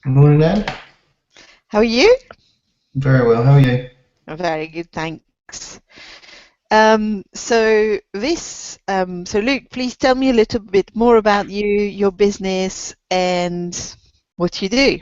Morning, Anne. How are you? Very well. How are you? Very good, thanks. So Luke, please tell me a little bit more about you, your business, and what you do.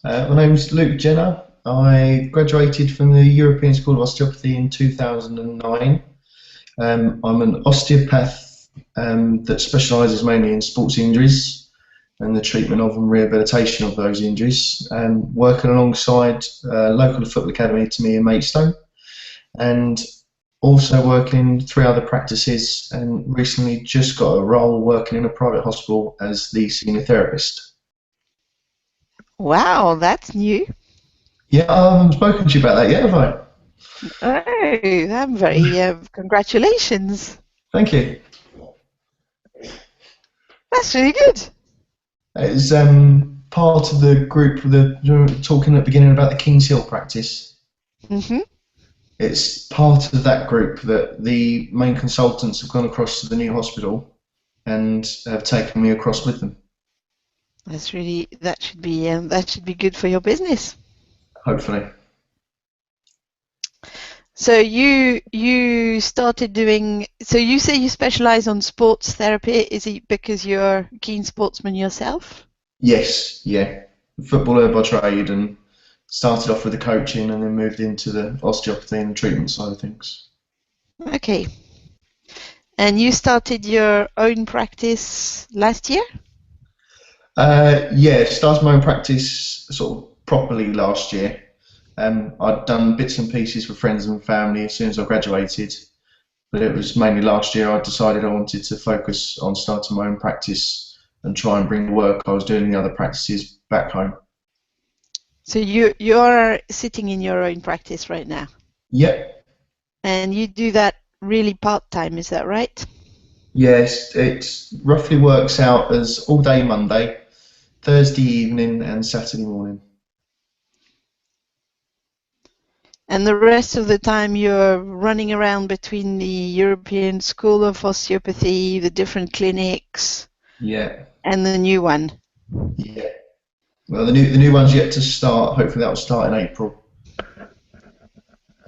My name's Luke Jenner. I graduated from the European School of Osteopathy in 2009. I'm an osteopath that specialises mainly in sports injuries and the treatment of and rehabilitation of those injuries, working alongside a local football academy to me in Maidstone, and also working in three other practices, and recently just got a role working in a private hospital as the senior therapist. Wow, that's new. Yeah, I haven't spoken to you about that yet, have I? Oh, I'm very, congratulations. Thank you. That's really good. It's part of the group that you were talking at the beginning about the King's Hill practice. Hmm. It's part of that group that the main consultants have gone across to the new hospital and have taken me across with them, That should be good for your business. hopefully. So you started doing, so you say you specialize on sports therapy. Is it because you're a keen sportsman yourself? Yes, yeah. Footballer by trade and started off with the coaching and then moved into the osteopathy and treatment side of things. Okay. And you started your own practice last year? Yeah, started my own practice sort of properly last year. I'd done bits and pieces for friends and family as soon as I graduated, but it was mainly last year I decided I wanted to focus on starting my own practice and try and bring the work I was doing in the other practices back home. So you're sitting in your own practice right now, Yep, and you do that really part-time, is that right? yes, it roughly works out as all day Monday, Thursday evening, and Saturday morning. And the rest of the time you're running around between the European School of Osteopathy, the different clinics, Yeah, and the new one. yeah. Well, the new one's yet to start. Hopefully, that will start in April.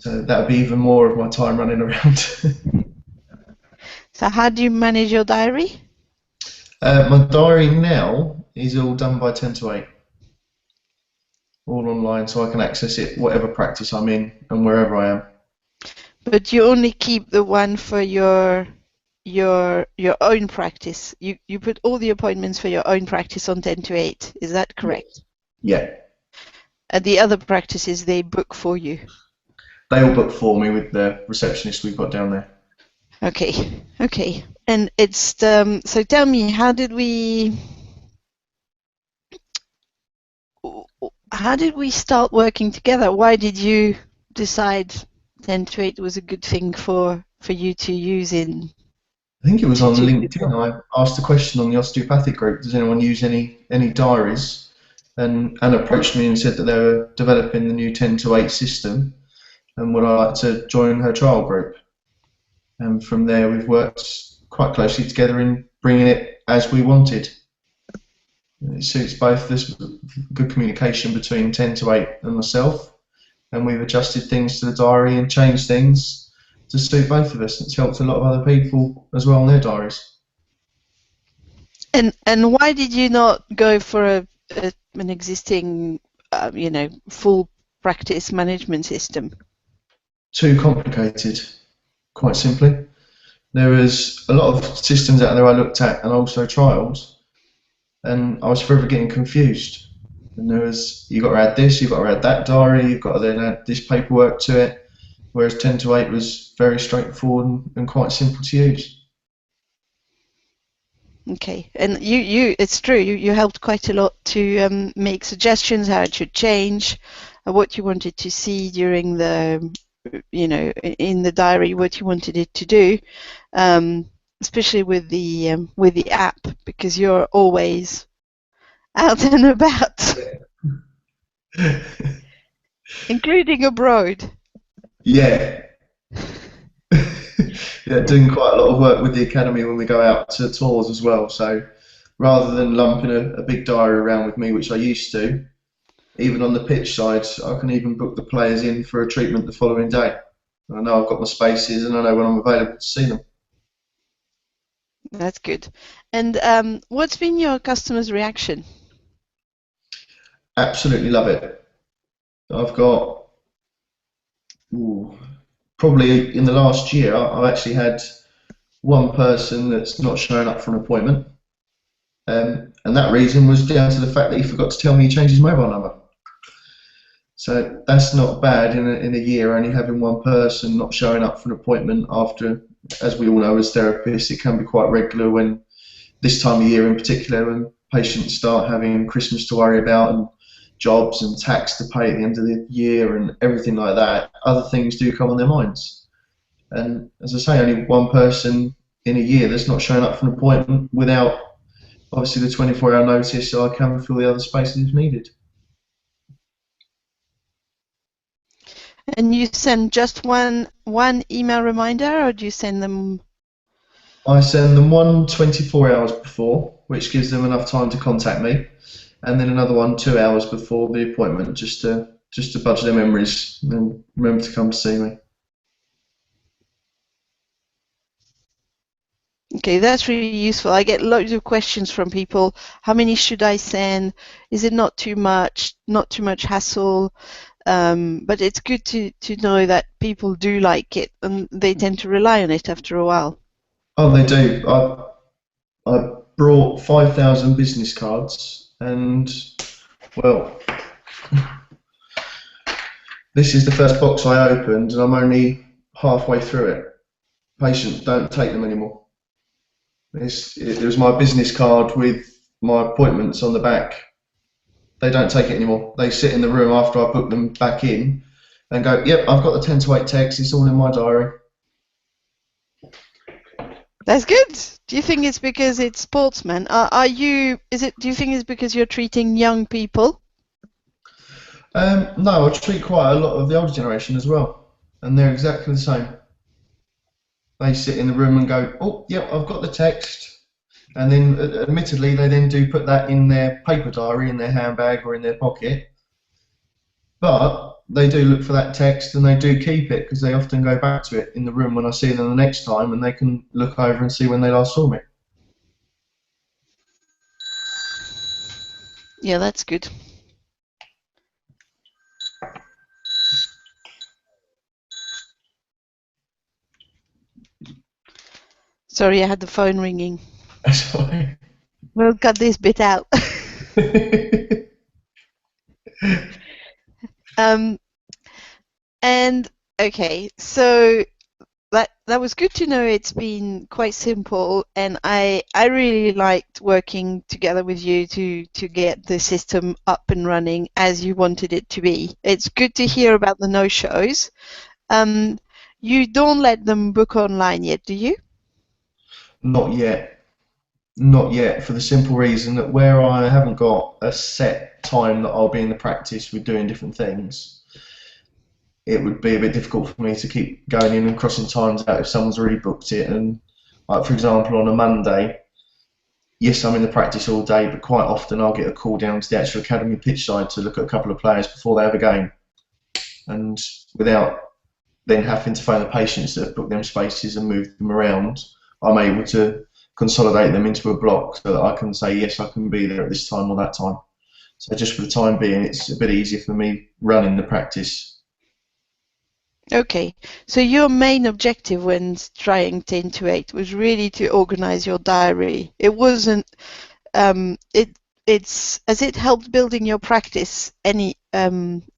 So that'll be even more of my time running around. So how do you manage your diary? My diary now is all done by 10 to 8, all online, so I can access it whatever practice I'm in and wherever I am. But you only keep the one for your own practice. You put all the appointments for your own practice on 10 to 8. Is that Yeah. correct? Yeah, And the other practices they book for you. they all book for me with the receptionist we've got down there. Okay. Okay. And it's so tell me, how did we start working together? Why did you decide 10 to 8 was a good thing for you to use in I think it was on to do the LinkedIn. job? I asked a question on the osteopathic group. Does anyone use any diaries? And Anne approached me and said that they were developing the new 10 to 8 system and would I like to join her trial group. And from there, we've worked quite closely together in bringing it as we wanted. It suits both this good communication between 10 to 8 and myself, and we've adjusted things to the diary and changed things to suit both of us. It's helped a lot of other people as well in their diaries. And why did you not go for an existing, full practice management system? Too complicated, quite simply. There was a lot of systems out there I looked at and also trials, and I was forever getting confused. And there was, you got to add this, you've got to add that diary, you've got to then add this paperwork to it. Whereas 10 to 8 was very straightforward and quite simple to use. Okay, and it's true. You helped quite a lot to make suggestions how it should change, what you wanted to see during in the diary, what you wanted it to do, especially with the app because you're always out and about, including abroad. Yeah, yeah, doing quite a lot of work with the academy when we go out to tours as well. So rather than lumping a big diary around with me, which I used to, even on the pitch side, I can even book the players in for a treatment the following day. I know I've got my spaces and I know when I'm available to see them. That's good. And what's been your customers' reaction? Absolutely love it. I've got ooh, probably in the last year, I've actually had one person that's not showing up for an appointment. And that reason was down to the fact that he forgot to tell me he changed his mobile number. So that's not bad in a year, only having one person not showing up for an appointment after, as we all know as therapists, it can be quite regular when this time of year in particular, when patients start having Christmas to worry about and jobs and tax to pay at the end of the year and everything like that, other things do come on their minds. And as I say, only one person in a year that's not showing up for an appointment without obviously the 24-hour notice, so I can fill the other spaces if needed. And you send just one email reminder, or do you send them? I send them one 24 hours before, which gives them enough time to contact me, and then another one 2 hours before the appointment, just to budge their memories and remember to come to see me. Okay, that's really useful. I get loads of questions from people. How many should I send? Is it not too much? Not too much hassle? But it's good to know that people do like it and they tend to rely on it after a while. Oh, they do. I brought 5,000 business cards, and well, this is the first box I opened, and I'm only halfway through it. Patients don't take them anymore. It was my business card with my appointments on the back. They don't take it anymore. They sit in the room after I book them back in and go, "Yep, I've got the 10 to 8 text. It's all in my diary." That's good. Do you think it's because it's sportsmen? Are you? Is it? Do you think it's because you're treating young people? No, I treat quite a lot of the older generation as well, and they're exactly the same. They sit in the room and go, "Oh, yep, I've got the text," and then, admittedly, they then do put that in their paper diary, in their handbag, or in their pocket. But they do look for that text and they do keep it because they often go back to it in the room when I see them the next time, and they can look over and see when they last saw me. Yeah, that's good. Sorry, I had the phone ringing. That's why. We'll cut this bit out. And okay, so that was good to know. It's been quite simple, and I really liked working together with you to get the system up and running as you wanted it to be. It's good to hear about the no-shows. You don't let them book online yet, do you? Not yet. Not yet, for the simple reason that where I haven't got a set time that I'll be in the practice with doing different things, it would be a bit difficult for me to keep going in and crossing times out if someone's already booked it. And like for example, on a Monday, yes, I'm in the practice all day, but quite often I'll get a call down to the actual academy pitch side to look at a couple of players before they have a game. And without then having to phone the patients that have booked them spaces and move them around, I'm able to consolidate them into a block so that I can say, yes, I can be there at this time or that time. So just for the time being, it's a bit easier for me running the practice. Okay, so your main objective when trying 10 to 8 was really to organize your diary. It wasn't, it's, has it helped building your practice any, I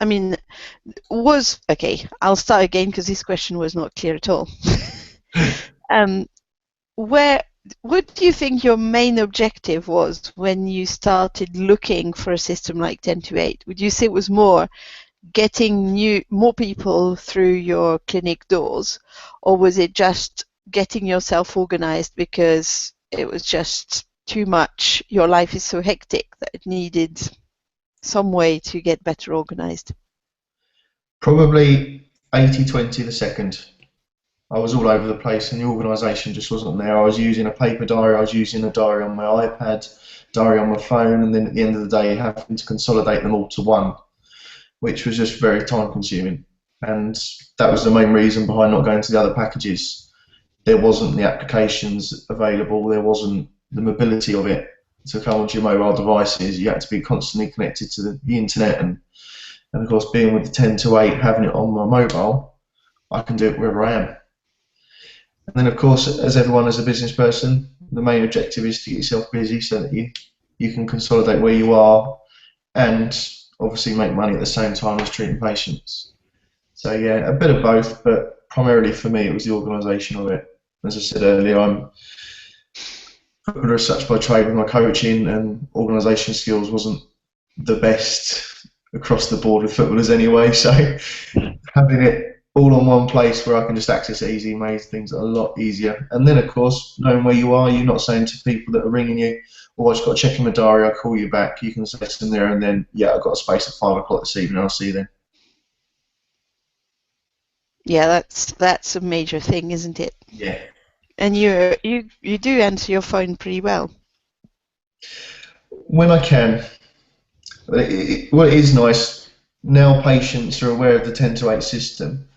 mean, was, okay, I'll start again because this question was not clear at all. um, where, what do you think your main objective was when you started looking for a system like 10 to 8? Would you say it was more getting more people through your clinic doors, or was it just getting yourself organized because it was just too much? Your life is so hectic that it needed some way to get better organized. Probably 80-20 the second. I was all over the place, and the organisation just wasn't there. I was using a paper diary, I was using a diary on my iPad, diary on my phone, and then at the end of the day, having to consolidate them all to one, which was just very time consuming. And that was the main reason behind not going to the other packages. There wasn't the applications available, there wasn't the mobility of it to come onto your mobile devices. You had to be constantly connected to the internet, and of course, being with the 10 to 8, having it on my mobile, I can do it wherever I am. And then, of course, as everyone, as a business person, the main objective is to get yourself busy so that you can consolidate where you are and obviously make money at the same time as treating patients. So yeah, a bit of both, but primarily for me, it was the organisation of it. As I said earlier, I'm footballer as such by trade with my coaching, and organisation skills wasn't the best across the board with footballers anyway. So having it all on one place where I can just access it easy made things a lot easier. And then, of course, knowing where you are, you're not saying to people that are ringing you, "Oh, I just got to check in my diary, I'll call you back." You can say to them there and then, "Yeah, I've got a space at 5 o'clock this evening, I'll see you then." Yeah, that's a major thing, isn't it? Yeah. And you do answer your phone pretty well. When I can. Well, it is nice. Now patients are aware of the 10 to 8 system.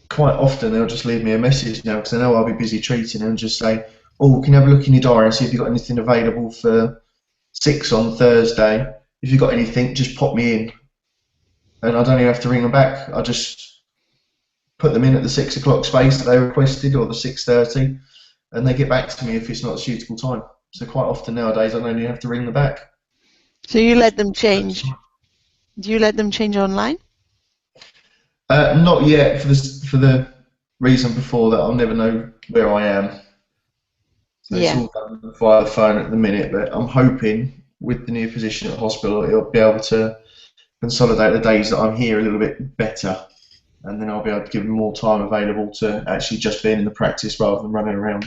Quite often they'll just leave me a message now because they know I'll be busy treating, and just say, "Oh, can you have a look in your diary and see if you've got anything available for 6 on Thursday? If you've got anything, just pop me in." And I don't even have to ring them back. I just put them in at the 6 o'clock space that they requested, or the 6:30, and they get back to me if it's not a suitable time. So quite often nowadays I don't even have to ring them back. So you let them change. Do you let them change online? Not yet, for the reason before that I'll never know where I am. So Yeah. it's all done via the phone at the minute, but I'm hoping with the new position at hospital, it'll be able to consolidate the days that I'm here a little bit better, and then I'll be able to give them more time available to actually just being in the practice rather than running around.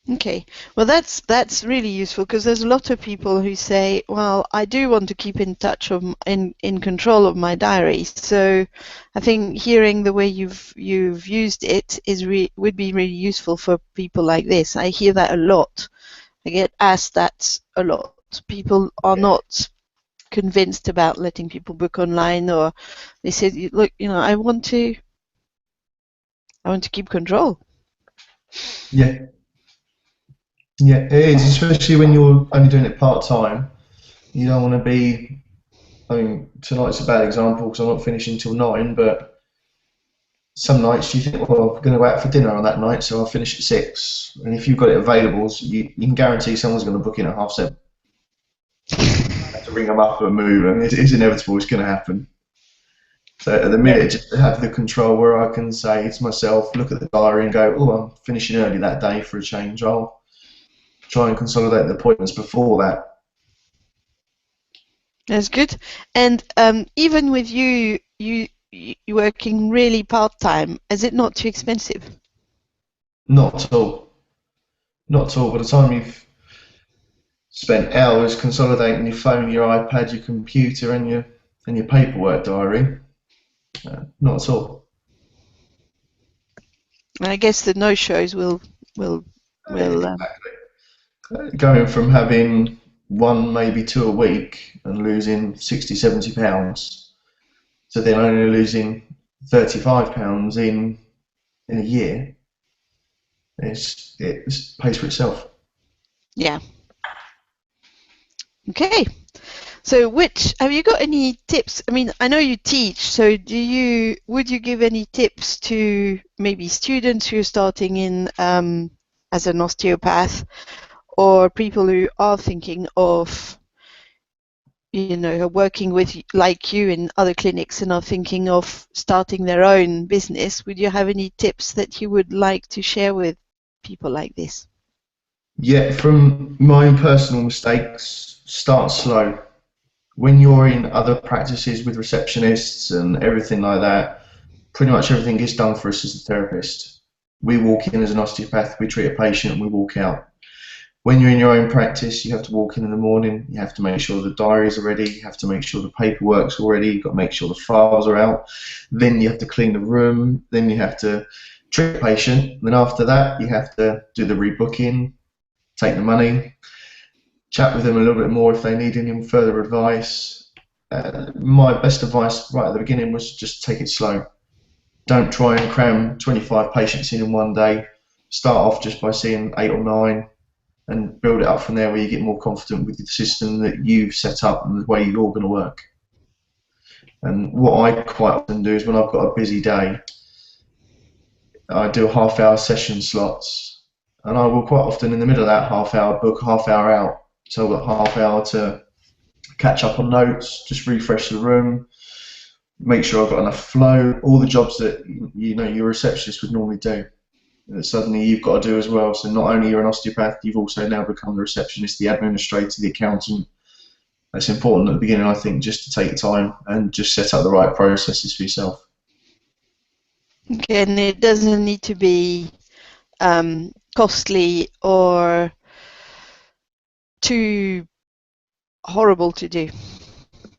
Okay, well that's really useful, because there's a lot of people who say, well, I do want to keep in touch of in control of my diary. So I think hearing the way you've used it would be really useful for people like this. I hear that a lot. I get asked that a lot. People are not convinced about letting people book online, or they said, look, I want to keep control. Yeah. Yeah, it is, especially when you're only doing it part-time. You don't want to be, I mean, tonight's a bad example because I'm not finishing till 9, but some nights you think, well, I'm going to go out for dinner on that night, so I'll finish at 6. And if you've got it available, you can guarantee someone's going to book in at 7:30. You have to ring them up and move, and it's inevitable, it's going to happen. So at the minute, just to have the control where I can say to myself, look at the diary and go, "Oh, I'm finishing early that day for a change. I'll try and consolidate the appointments before that." That's good. And even with you working really part-time, is it not too expensive? Not at all. Not at all. By the time you've spent hours consolidating your phone, your iPad, your computer, and your paperwork diary, not at all. And I guess the no-shows will Exactly. Going from having 1, maybe 2 a week and losing 60, 70 pounds to then only losing 35 pounds in a year, it pays for itself. Yeah. Okay. So have you got any tips? I mean, I know you teach, so would you give any tips to maybe students who are starting in as an osteopath, or people who are thinking of working with like you in other clinics and are thinking of starting their own business? Would you have any tips that you would like to share with people like this? Yeah, from my own personal mistakes, start slow. When you're in other practices with receptionists and everything like that, pretty much everything gets done for us as a therapist. We walk in as an osteopath, we treat a patient, and we walk out. when you're in your own practice, you have to walk in the morning, you have to make sure the diaries are ready, you have to make sure the paperwork's all ready, you've got to make sure the files are out, then you have to clean the room, then you have to treat the patient, then after that you have to do the rebooking, take the money, chat with them a little bit more if they need any further advice. My best advice right at the beginning was just take it slow. Don't try and cram 25 patients in one day. Start off just by seeing 8 or 9 and build it up from there, where you get more confident with the system that you've set up and the way you're all going to work. And what I quite often do is, when I've got a busy day, I do half-hour session slots, and I will quite often in the middle of that half hour book a half hour out. So I've got half hour to catch up on notes, just refresh the room, make sure I've got enough flow, all the jobs that your receptionist would normally do, that suddenly you've got to do as well. So not only you're an osteopath, you've also now become the receptionist, the administrator, the accountant. It's important at the beginning, I think, just to take time and just set up the right processes for yourself. Okay, and it doesn't need to be costly or too horrible to do.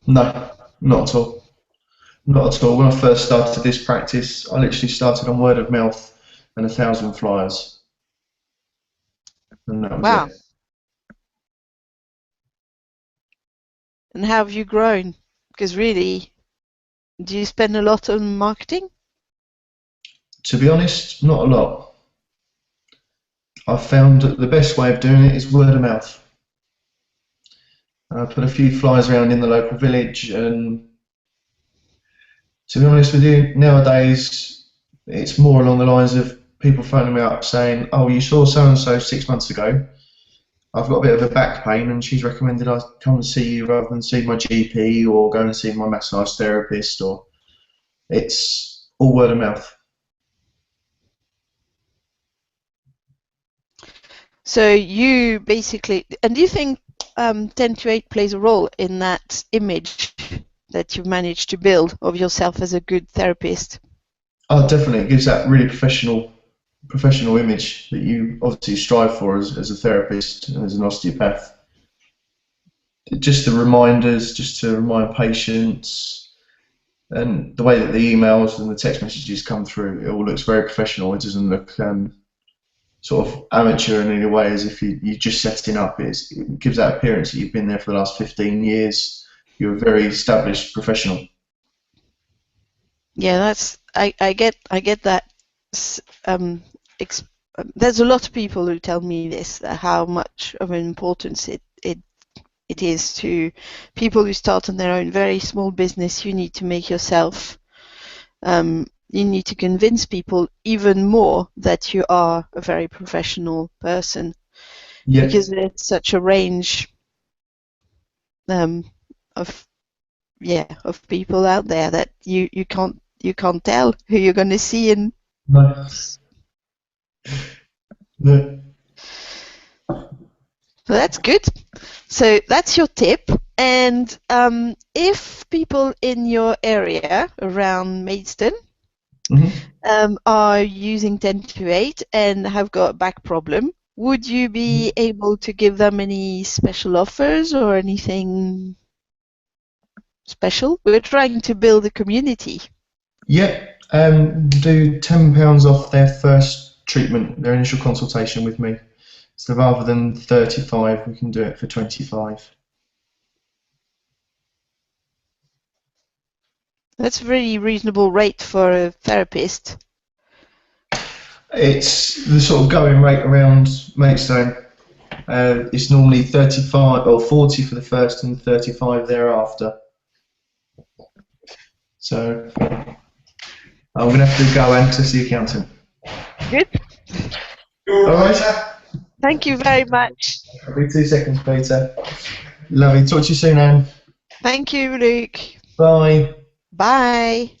No, not at all. Not at all. When I first started this practice, I literally started on word of mouth and 1,000 flyers. And that was Wow. it. And how have you grown? Because really, do you spend a lot on marketing? To be honest, not a lot. I've found that the best way of doing it is word of mouth. I put a few flyers around in the local village, and to be honest with you, nowadays it's more along the lines of people phoning me up saying, "Oh, you saw so and so 6 months ago. I've got a bit of a back pain, and she's recommended I come and see you rather than see my GP or go and see my massage therapist." Or it's all word of mouth. So you basically, and do you think 10 to 8 plays a role in that image that you've managed to build of yourself as a good therapist? Oh, definitely. It gives that really professional image that you obviously strive for as a therapist and as an osteopath. Just the reminders, just to remind patients, and the way that the emails and the text messages come through, it all looks very professional. It doesn't look sort of amateur in any way, as if you're just setting up. It gives that appearance that you've been there for the last 15 years. You're a very established professional. Yeah, I get that. There's a lot of people who tell me this, how much of an importance it is to people who start on their own very small business. You need to make yourself, you need to convince people even more that you are a very professional person. Yeah. Because there's such a range of people out there that you can't tell who you're going to see. And No. No. so that's good. So that's your tip. And if people in your area around Maidstone are using 10 to 8 and have got a back problem, would you be able to give them any special offers or anything special? We're trying to build a community. Yeah, do £10 off their first treatment, their initial consultation with me. So rather than 35, we can do it for 25. That's a really reasonable rate for a therapist. It's the sort of going rate around Maidstone. It's normally 35 or 40 for the first and 35 thereafter. So I'm going to have to go and to the accountant. Good. All right. Thank you very much. I'll be 2 seconds, Peter. Lovely. Talk to you soon, Anne. Thank you, Luke. Bye. Bye.